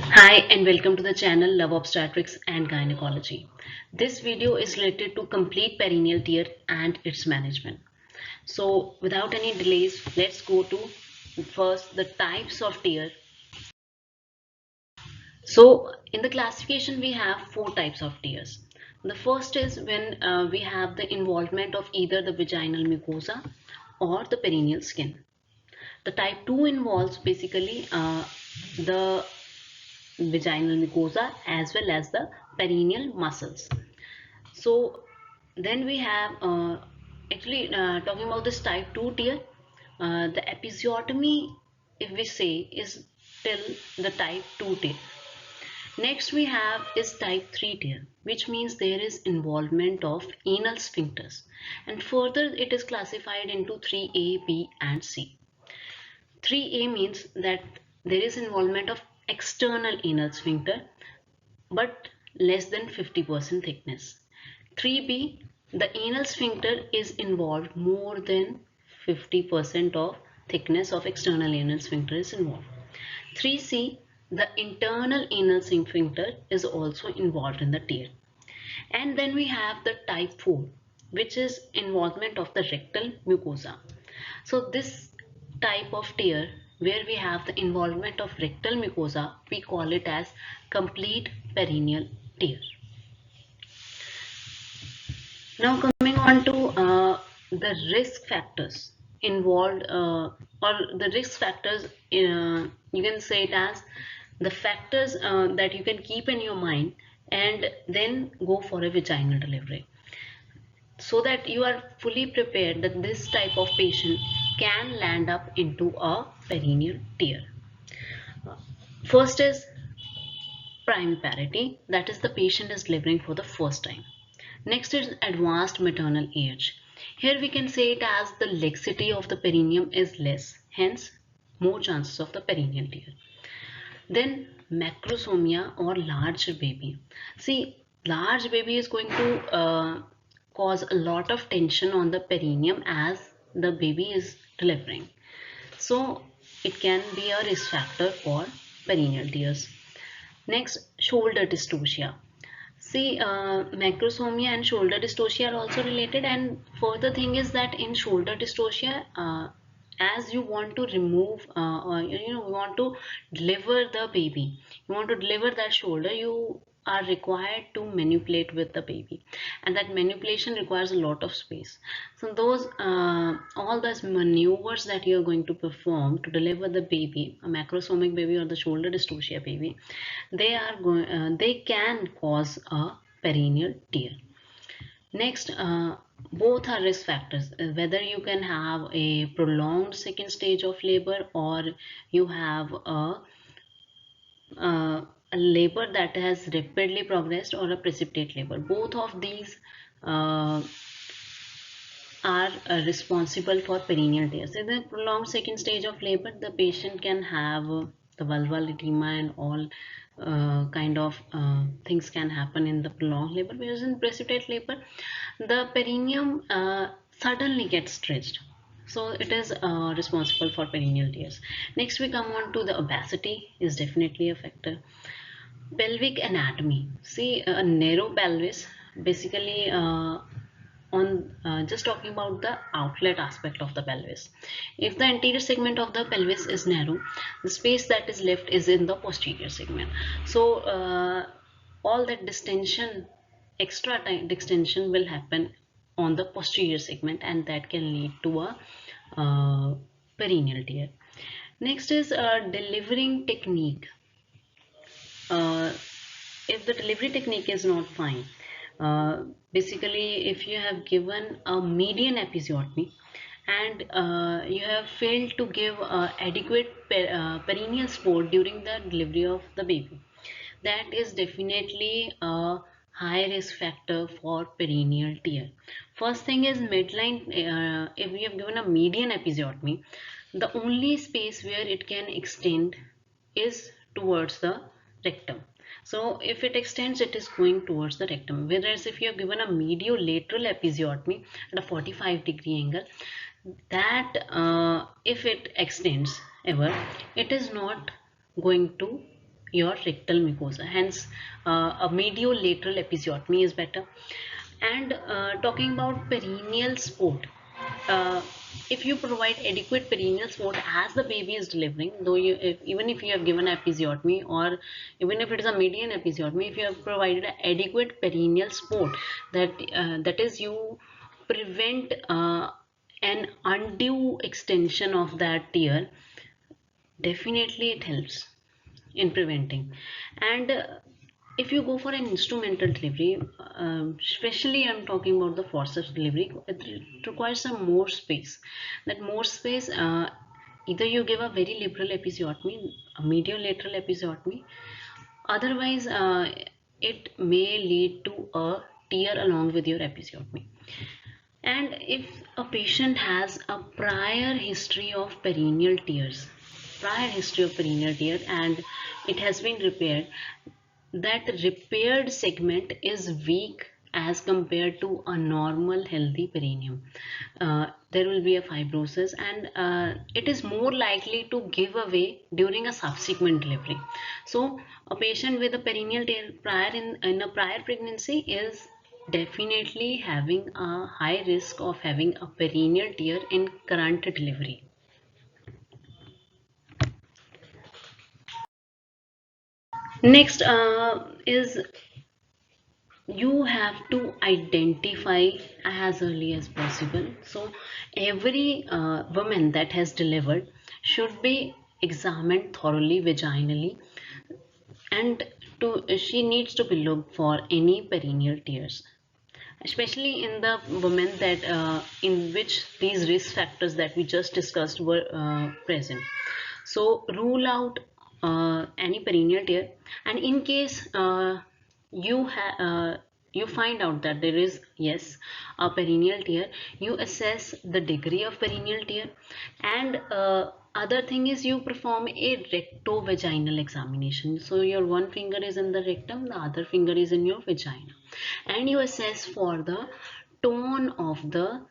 Hi and welcome to the channel Love Obstetrics and Gynecology. This video is related to complete perineal tear and its management. So without any delays, let's go to first the types of tear. So in the classification we have four types of tears. The first is when we have the involvement of either the vaginal mucosa or the perineal skin. The type 2 involves basically the vaginal mucosa as well as the perineal muscles. So then we have talking about this type 2 tear, the episiotomy, if we say, is till the type 2 tear. Next we have is type 3 tear, which means there is involvement of anal sphincters, and further it is classified into 3A, B and C. 3A means that there is involvement of external anal sphincter but less than 50% thickness. 3B, the anal sphincter is involved more than 50% of thickness of external anal sphincter is involved. 3C, the internal anal sphincter is also involved in the tear. And then we have the type 4, which is involvement of the rectal mucosa. So this type of tear where we have the involvement of rectal mucosa, we call it as complete perineal tear. Now coming on to the risk factors involved or the risk factors, you can say it as the factors that you can keep in your mind and then go for a vaginal delivery, so that you are fully prepared that this type of patient can land up into a perineal tear. First is primiparity, that is the patient is delivering for the first time. Next is advanced maternal age. Here we can say it as the laxity of the perineum is less, hence more chances of the perineal tear. Then macrosomia or large baby. See, large baby is going to cause a lot of tension on the perineum as the baby is delivering. So it can be a risk factor for perineal tears. Next, shoulder dystocia. See, macrosomia and shoulder dystocia are also related, and further thing is that in shoulder dystocia, as you want to remove or you want to deliver the baby, you want to deliver that shoulder, you are required to manipulate with the baby, and that manipulation requires a lot of space. So those all those maneuvers that you are going to perform to deliver the baby, a macrosomic baby or the shoulder dystocia baby, they can cause a perineal tear. Next, both are risk factors, whether you can have a prolonged second stage of labor or you have a labor that has rapidly progressed or a precipitate labor. Both of these are responsible for perineal tears. In the prolonged second stage of labor, the patient can have the vulval edema and all kind of things can happen in the prolonged labor, whereas in precipitate labor, the perineum suddenly gets stretched. So it is responsible for perineal tears. Next we come on to the obesity is definitely a factor. Pelvic anatomy. See, a narrow pelvis basically on just talking about the outlet aspect of the pelvis. If the anterior segment of the pelvis is narrow, the space that is left is in the posterior segment. So all that distension, extra time distension will happen on the posterior segment, and that can lead to a perineal tear. Next is delivering technique. uh, if the delivery technique is not fine, basically if you have given a median episiotomy and you have failed to give adequate perineal support during the delivery of the baby, that is definitely a high risk factor for perineal tear. First thing is midline. If we have given a median episiotomy, the only space where it can extend is towards the rectum. So if it extends, it is going towards the rectum. Whereas if you have given a mediolateral episiotomy at a 45-degree angle, that if it extends ever, it is not going to your rectal mucosa. Hence, a mediolateral episiotomy is better. And talking about perineal support, uh, if you provide adequate perineal support as the baby is delivering, though even if you have given episiotomy, or even if it is a median episiotomy, if you have provided adequate perineal support, that is, you prevent an undue extension of that tear, definitely it helps in preventing. And if you go for an instrumental delivery, especially I'm talking about the forceps delivery, it requires some more space. That more space, either you give a very liberal episiotomy, a mediolateral episiotomy, otherwise it may lead to a tear along with your episiotomy. And if a patient has a prior history of perineal tears, and it has been repaired, that repaired segment is weak as compared to a normal healthy perineum. There will be a fibrosis, and it is more likely to give away during a subsequent delivery. So a patient with a perineal tear in a prior pregnancy is definitely having a high risk of having a perineal tear in current delivery. Next is, you have to identify as early as possible. So every woman that has delivered should be examined thoroughly vaginally, and she needs to be looked for any perineal tears, especially in the women that in which these risk factors that we just discussed were present. So rule out any perineal tear, and in case you find out that there is, yes, a perineal tear, you assess the degree of perineal tear. And other thing is, you perform a rectovaginal examination. So your one finger is in the rectum, the other finger is in your vagina, and you assess for the tone of the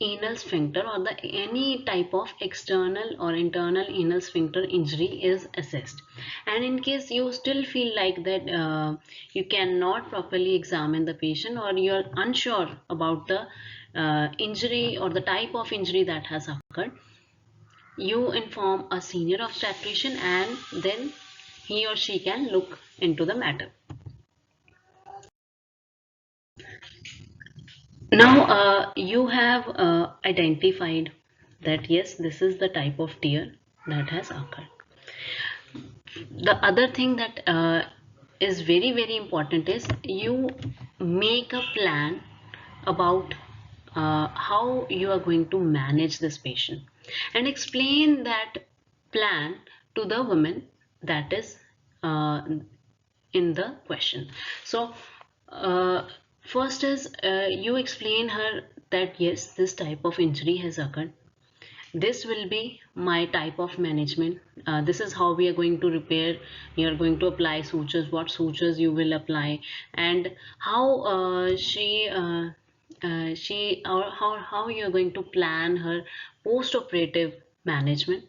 anal sphincter, or the any type of external or internal anal sphincter injury is assessed. And in case you still feel like that you cannot properly examine the patient, or you are unsure about the injury or the type of injury that has occurred, you inform a senior obstetrician, and then he or she can look into the matter. Now you have identified that yes, this is the type of tear that has occurred. The other thing that is very very important is, you make a plan about how you are going to manage this patient, and explain that plan to the woman that is in the question. So first is, you explain her that yes, this type of injury has occurred, this will be my type of management, this is how we are going to repair, you are going to apply sutures, what sutures you will apply, and how or how you are going to plan her post-operative management.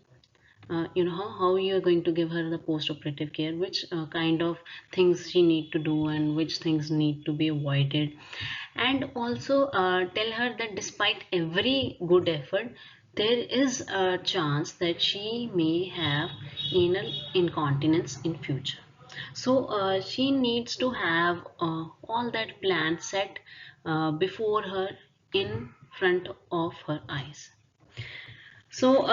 How you are going to give her the post-operative care, which kind of things she need to do and which things need to be avoided. And also tell her that despite every good effort, there is a chance that she may have anal incontinence in future. So she needs to have all that plan set before her, in front of her eyes. So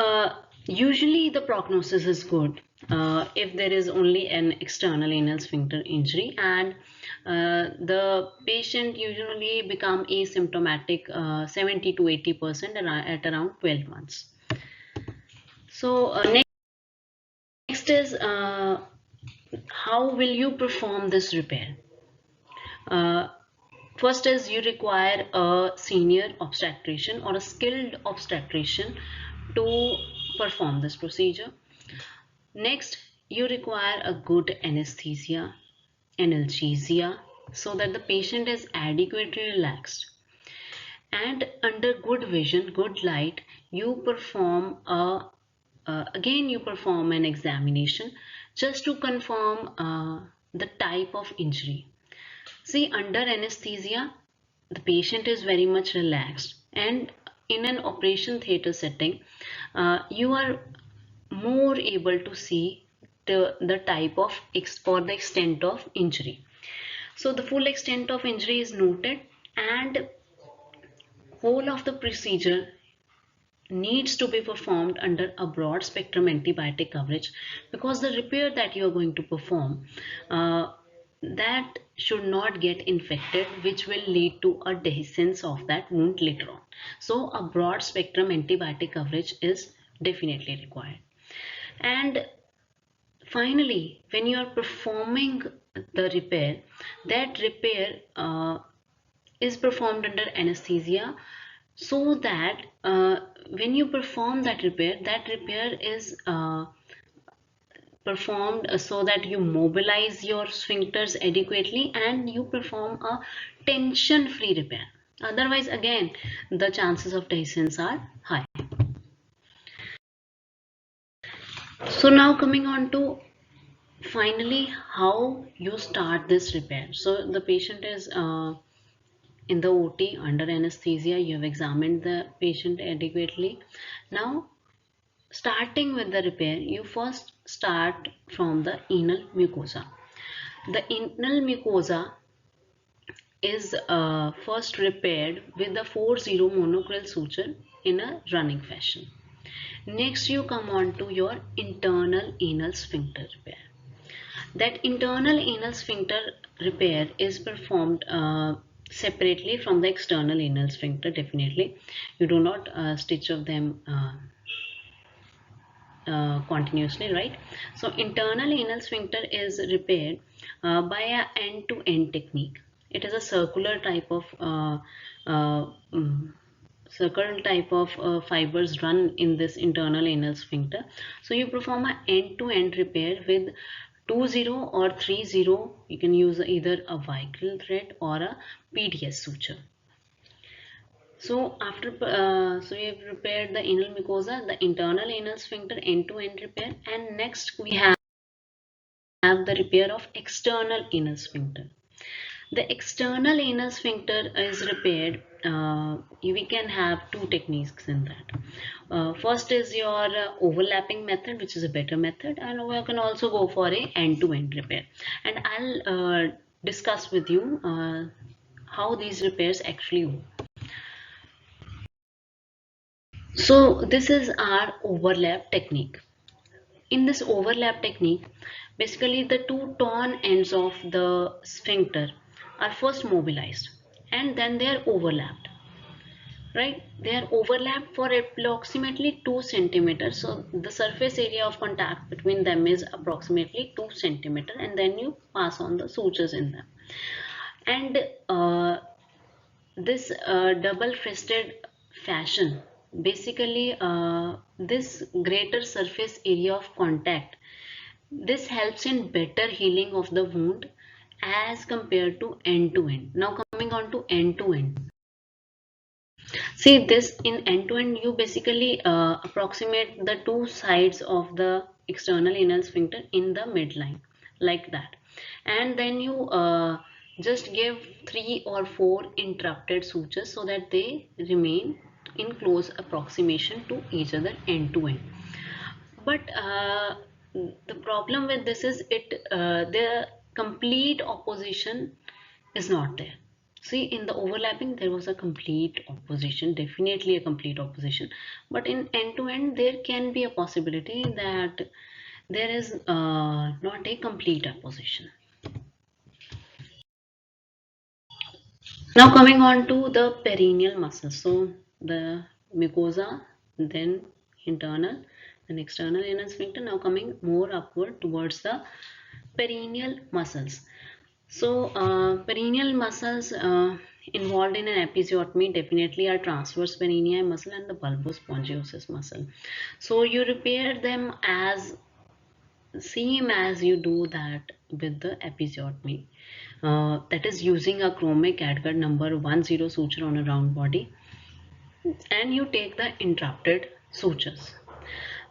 usually the prognosis is good if there is only an external anal sphincter injury, and the patient usually become asymptomatic 70 to 80% at around 12 months. So next is, how will you perform this repair? Uh, First is, you require a senior obstetrician or a skilled obstetrician to perform this procedure. Next, you require a good anesthesia, analgesia, so that the patient is adequately relaxed. And under good vision, good light, you perform a again you perform an examination just to confirm the type of injury. See, under anesthesia, the patient is very much relaxed, and in an operation theater setting, you are more able to see the type of or the extent of injury. So the full extent of injury is noted, and whole of the procedure needs to be performed under a broad spectrum antibiotic coverage, because the repair that you are going to perform, that should not get infected, which will lead to a dehiscence of that wound later on. So a broad spectrum antibiotic coverage is definitely required. And finally, when you are performing the repair, that repair is performed under anesthesia, so that when you perform that repair is performed so that you mobilize your sphincters adequately and you perform a tension free repair. Otherwise, again, the chances of dehiscence are high. So now coming on to finally how you start this repair. So the patient is in the OT under anesthesia, you have examined the patient adequately. Now, starting with the repair, you first start from the anal mucosa. The anal mucosa is first repaired with the 4-0 monocrel suture in a running fashion. Next, you come on to your internal anal sphincter repair. That internal anal sphincter repair is performed separately from the external anal sphincter. Definitely, you do not stitch of them continuously, right? So internal anal sphincter is repaired by a end-to-end technique. It is a circular type of fibers run in this internal anal sphincter. So you perform an end-to-end repair with 2-0 or 3-0. You can use either a vical thread or a PDS suture. So after we have repaired the anal mucosa, the internal anal sphincter end-to-end repair, and next we have the repair of external anal sphincter. The external anal sphincter is repaired. We can have two techniques in that. First is your overlapping method, which is a better method, and we can also go for a end-to-end repair. And I'll discuss with you how these repairs actually work. So this is our overlap technique. In this overlap technique, basically the two torn ends of the sphincter are first mobilized and then they are overlapped. Right? They are overlapped for approximately 2 centimeters. So the surface area of contact between them is approximately 2 centimeters, and then you pass on the sutures in them. And this double-fisted fashion, basically this greater surface area of contact, this helps in better healing of the wound as compared to end to end. Now coming on to end to end. See, this in end to end, you basically approximate the two sides of the external anal sphincter in the midline, like that, and then you just give 3 or 4 interrupted sutures so that they remain in close approximation to each other end to end. But the problem with this is the complete opposition is not there. See, in the overlapping there was a complete opposition, definitely a complete opposition, but in end to end there can be a possibility that there is not a complete opposition. Now coming on to the perineal muscles. So the mucosa, then internal, then external anal sphincter. Now coming more upward towards the perineal muscles. So perineal muscles involved in an episiotomy definitely are transverse perineal muscle and the bulbospongiosus muscle. So you repair them as same as you do that with the episiotomy. That is using a chromic Edgar number 10 suture on a round body, and you take the interrupted sutures.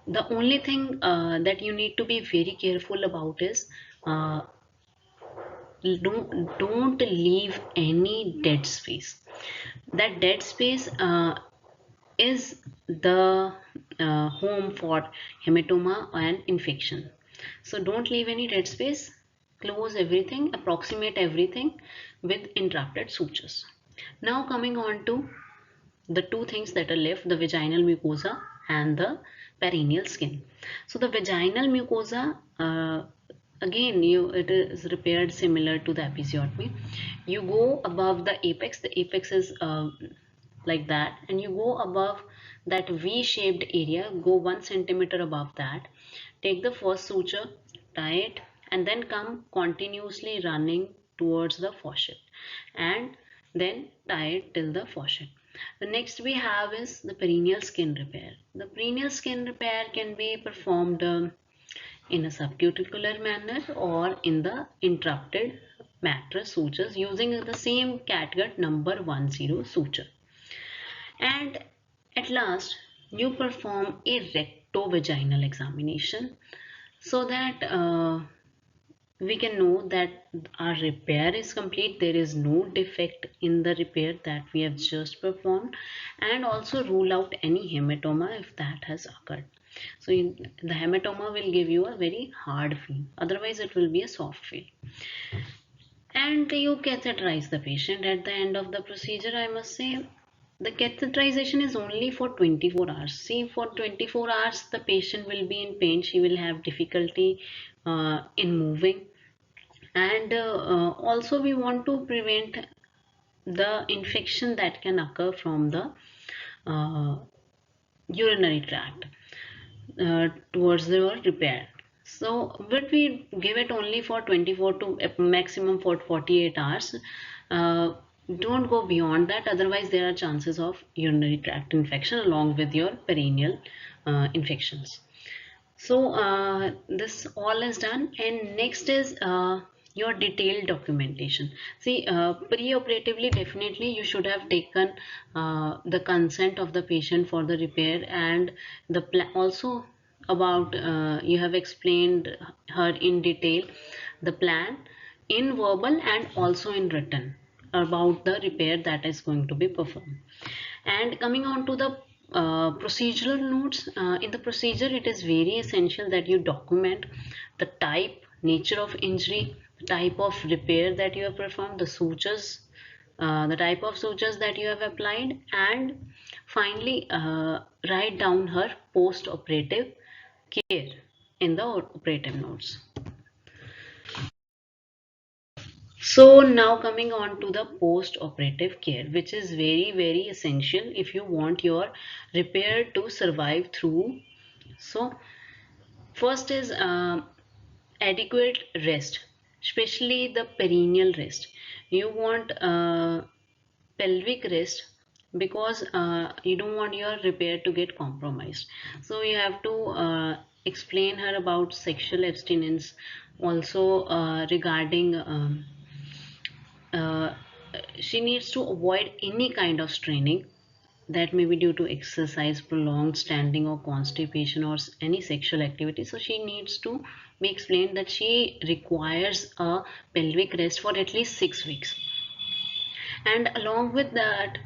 The only thing that you need to be very careful about is uh, don't leave any dead space. That dead space is the home for hematoma and infection. So don't leave any dead space. Close everything, approximate everything with interrupted sutures. Now coming on to the two things that are left, the vaginal mucosa and the perineal skin. So the vaginal mucosa, again, it is repaired similar to the episiotomy. You go above the apex. The apex is like that, and you go above that v-shaped area, go 1 centimeter above that, take the first suture, tie it, and then come continuously running towards the faucet, and then tie it till the faucet. The next we have is the perineal skin repair. The perineal skin repair can be performed in a subcuticular manner or in the interrupted mattress sutures using the same catgut number 10 suture. And at last, you perform a rectovaginal examination so that we can know that our repair is complete, there is no defect in the repair that we have just performed, and also rule out any hematoma if that has occurred. So the hematoma will give you a very hard feel, otherwise it will be a soft feel. And you catheterize the patient at the end of the procedure. I must say the catheterization is only for 24 hours. See, for 24 hours the patient will be in pain, she will have difficulty in moving, and also we want to prevent the infection that can occur from the uh, urinary tract towards the repair. So but we give it only for 24 to maximum for 48 hours. uh, don't go beyond that, otherwise there are chances of urinary tract infection along with your perineal infections. So this all is done, and next is your detailed documentation. See, pre-operatively, definitely you should have taken the consent of the patient for the repair, and the also about you have explained her in detail the plan in verbal and also in written about the repair that is going to be performed. And coming on to the procedural notes, in the procedure it is very essential that you document the type, nature of injury, the type of repair that you have performed, the sutures, the type of sutures that you have applied, and finally write down her post-operative care in the operative notes. So now coming on to the post-operative care, which is very essential if you want your repair to survive through. So first is adequate rest, especially the perineal rest. You want pelvic rest because you don't want your repair to get compromised. So you have to explain her about sexual abstinence, also regarding uh, she needs to avoid any kind of straining that may be due to exercise, prolonged standing, or constipation, or any sexual activity. So she needs to be explained that she requires a pelvic rest for at least 6 weeks. And along with that,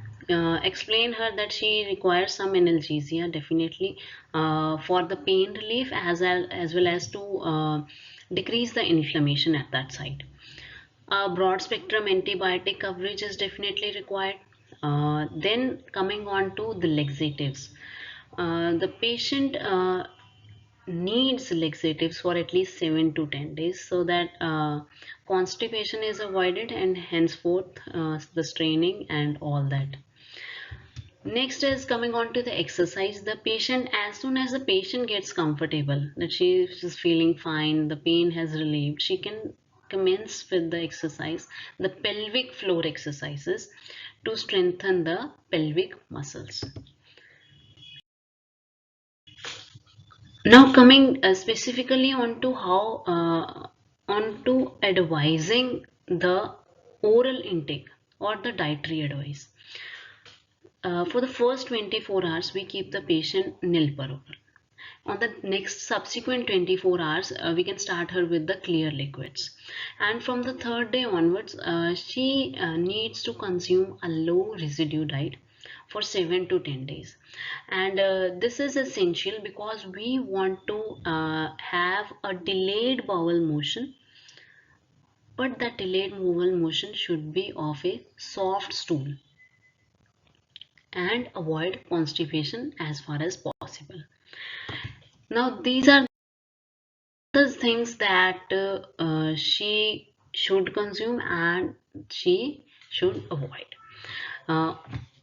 explain her that she requires some analgesia definitely for the pain relief, as well as to decrease the inflammation at that site. A broad spectrum antibiotic coverage is definitely required. Then coming on to the laxatives. The patient needs laxatives for at least 7 to 10 days so that constipation is avoided, and henceforth the straining and all that. Next is coming on to the exercise. The patient, as soon as the patient gets comfortable, that she is feeling fine, the pain has relieved, she can commence with the exercise, the pelvic floor exercises to strengthen the pelvic muscles. Now coming specifically onto how onto advising the oral intake or the dietary advice. For the first 24 hours, we keep the patient nil per oral. On the next subsequent 24 hours, we can start her with the clear liquids, and from the third day onwards, she needs to consume a low residue diet for 7 to 10 days. And this is essential because we want to have a delayed bowel motion, but that delayed bowel motion should be of a soft stool, and avoid constipation as far as possible. Now these are the things that she should consume and she should avoid. Uh,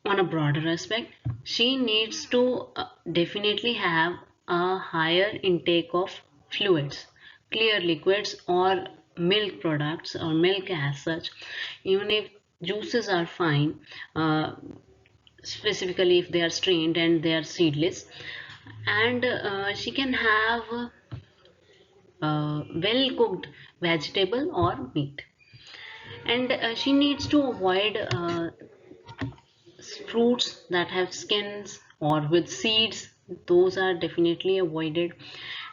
on a broader aspect, she needs to definitely have a higher intake of fluids, clear liquids or milk products or milk as such. Even if juices are fine, specifically if they are strained and they are seedless, and she can have well cooked vegetable or meat, and she needs to avoid fruits that have skins or with seeds. Those are definitely avoided.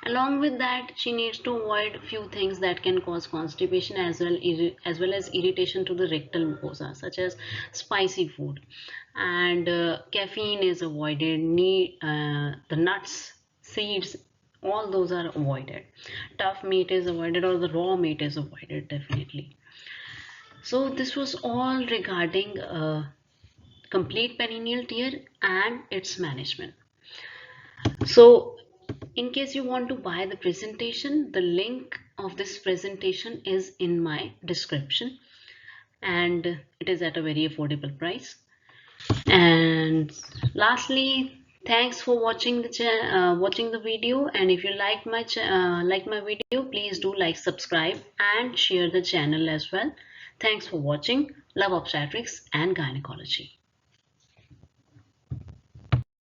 Along with that, she needs to avoid few things that can cause constipation as well as irritation to the rectal mucosa, such as spicy food, and caffeine is avoided. The nuts, seeds, all those are avoided. Tough meat is avoided, or the raw meat is avoided definitely. So this was all regarding complete perineal tear and its management. So in case you want to buy the presentation, the link of this presentation is in my description, and it is at a very affordable price. And lastly, thanks for watching the video, and if you like my video, please do like, subscribe and share the channel as well. Thanks for watching. Love obstetrics and gynecology.